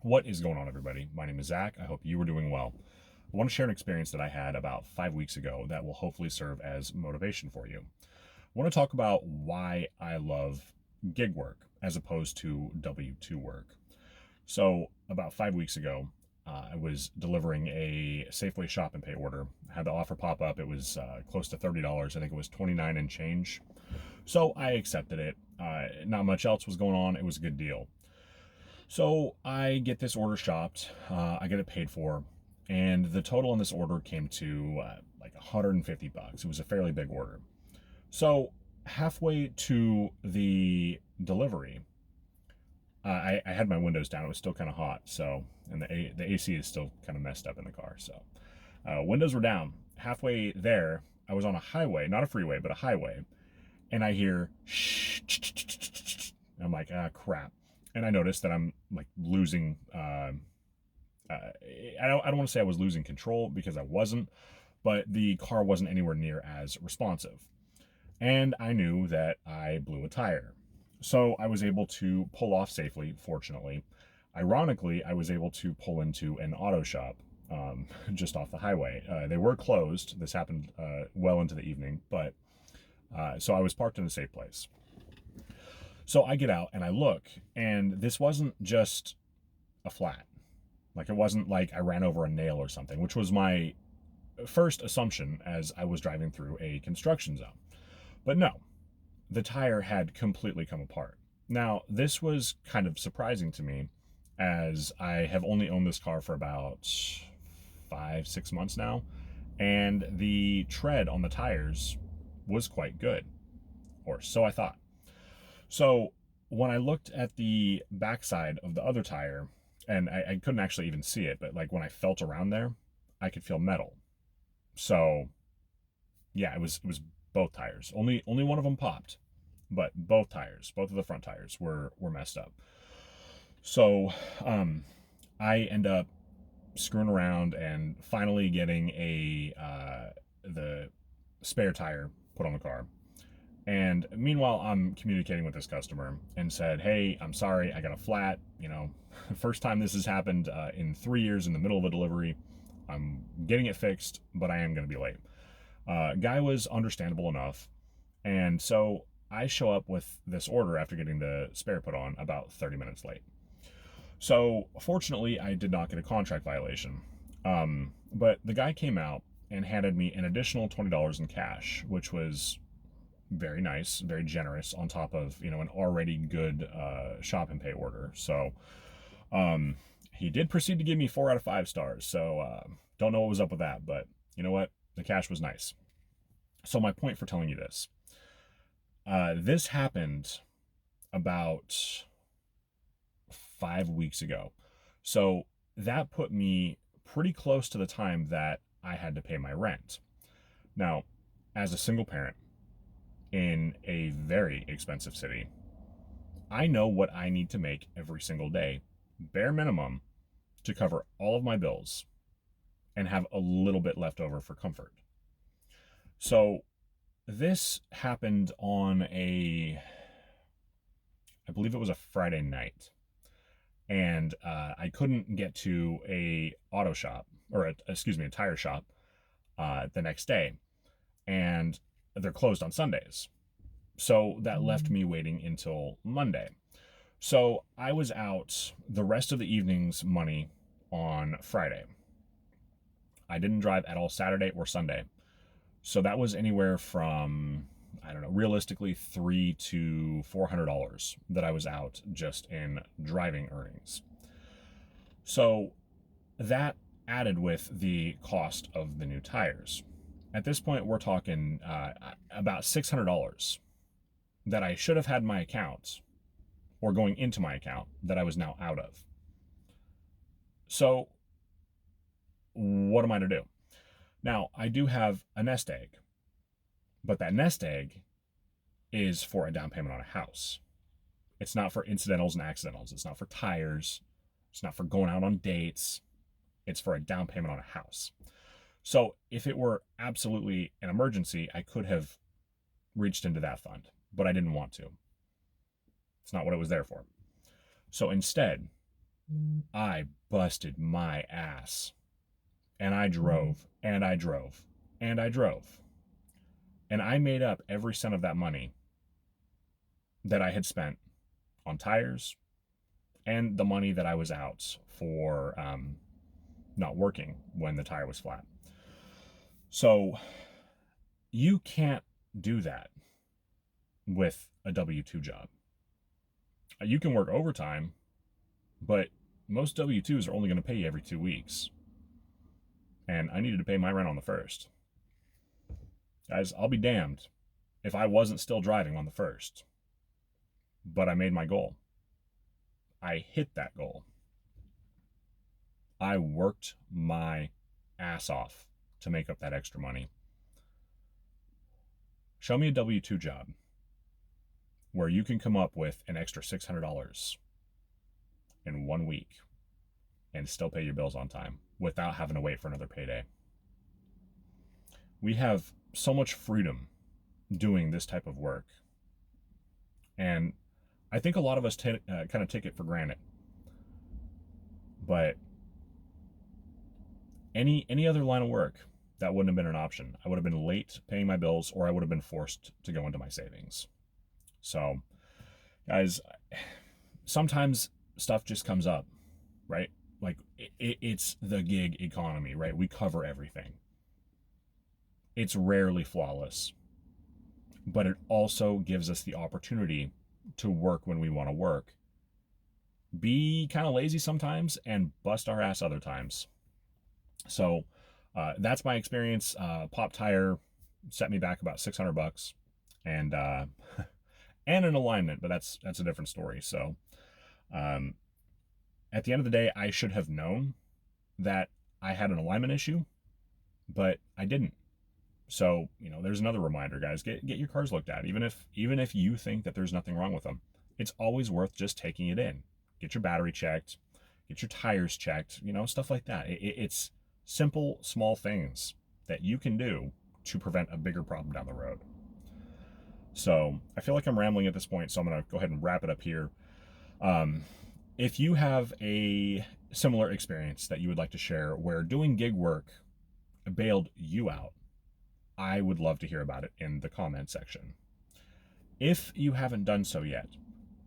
What is going on, everybody? My name is Zach. I hope you are doing well. I want to share an experience that I had about 5 weeks ago that will hopefully serve as motivation for you. I want to talk about why I love gig work as opposed to W-2 work. So, about 5 weeks ago, I was delivering a Safeway shop and pay order. I had the offer pop up. It was close to $30. I think it was 29 and change. So I accepted it. Not much else was going on. It was a good deal. So I get this order shopped, I get it paid for, and the total on this order came to like $150. It was a fairly big order. So halfway to the delivery, I had my windows down. It was still kind of hot, so and the AC is still kind of messed up in the car. So windows were down. Halfway there, I was on a highway, not a freeway, but a highway, and I hear shh. I'm like, ah, crap. And I noticed that I'm like losing. I don't want to say I was losing control because I wasn't, but the car wasn't anywhere near as responsive, and I knew that I blew a tire. So I was able to pull off safely. Fortunately, ironically, I was able to pull into an auto shop just off the highway. They were closed. This happened well into the evening, but so I was parked in a safe place. So I get out and I look, and this wasn't just a flat. Like, it wasn't like I ran over a nail or something, which was my first assumption as I was driving through a construction zone. But no, the tire had completely come apart. Now, this was kind of surprising to me as I have only owned this car for about 5, 6 months now, and the tread on the tires was quite good, or so I thought. So when I looked at the backside of the other tire, and I couldn't actually even see it, but like when I felt around there, I could feel metal. So yeah, it was both tires. Only one of them popped, but both tires, both of the front tires were messed up. So I end up screwing around and finally getting the spare tire put on the car. And meanwhile, I'm communicating with this customer and said, hey, I'm sorry, I got a flat. First time this has happened in 3 years in the middle of a delivery. I'm getting it fixed, but I am going to be late. Guy was understandable enough. And so I show up with this order after getting the spare put on about 30 minutes late. So fortunately, I did not get a contract violation. But the guy came out and handed me an additional $20 in cash, which was very nice, very generous on top of, an already good shop and pay order. So he did proceed to give me 4 out of 5 stars. So don't know what was up with that, but you know what? The cash was nice. So my point for telling you this, this happened about 5 weeks ago. So that put me pretty close to the time that I had to pay my rent. Now, as a single parent in a very expensive city, I know what I need to make every single day, bare minimum, to cover all of my bills and have a little bit left over for comfort. So this happened on I believe it was a Friday night, and I couldn't get to a auto shop, or a tire shop the next day, and they're closed on Sundays. So that left me waiting until Monday. So I was out the rest of the evening's money on Friday. I didn't drive at all Saturday or Sunday. So that was anywhere from, I don't know, realistically $300 to $400 that I was out just in driving earnings. So that added with the cost of the new tires. At this point, we're talking about $600 that I should have had in my account or going into my account that I was now out of. So what am I to do? Now, I do have a nest egg, but that nest egg is for a down payment on a house. It's not for incidentals and accidentals. It's not for tires. It's not for going out on dates. It's for a down payment on a house. So if it were absolutely an emergency, I could have reached into that fund, but I didn't want to. It's not what it was there for. So instead, I busted my ass. And I drove, and I drove, and I drove. And I made up every cent of that money that I had spent on tires and the money that I was out for not working when the tire was flat. So you can't do that with a W-2 job. You can work overtime, but most W-2s are only going to pay you every 2 weeks. And I needed to pay my rent on the first. Guys, I'll be damned if I wasn't still driving on the first. But I made my goal. I hit that goal. I worked my ass off to make up that extra money. Show me a W-2 job where you can come up with an extra $600 in 1 week and still pay your bills on time without having to wait for another payday. We have so much freedom doing this type of work. And I think a lot of us kind of take it for granted. But any other line of work, that wouldn't have been an option. I would have been late paying my bills, or I would have been forced to go into my savings. So, guys, sometimes stuff just comes up, right? Like, it's the gig economy, right? We cover everything. It's rarely flawless, but it also gives us the opportunity to work when we want to work. Be kind of lazy sometimes and bust our ass other times. So that's my experience. Pop tire set me back about $600, and and an alignment, but that's a different story. So at the end of the day, I should have known that I had an alignment issue, but I didn't. So, there's another reminder, guys. Get your cars looked at. Even if you think that there's nothing wrong with them, it's always worth just taking it in. Get your battery checked, get your tires checked, stuff like that. It's simple, small things that you can do to prevent a bigger problem down the road. So I feel like I'm rambling at this point, so I'm going to go ahead and wrap it up here. If you have a similar experience that you would like to share where doing gig work bailed you out, I would love to hear about it in the comment section. If you haven't done so yet,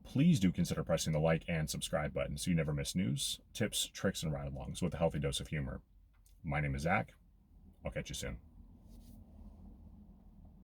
please do consider pressing the like and subscribe button so you never miss news, tips, tricks, and ride-alongs with a healthy dose of humor. My name is Zach. I'll catch you soon.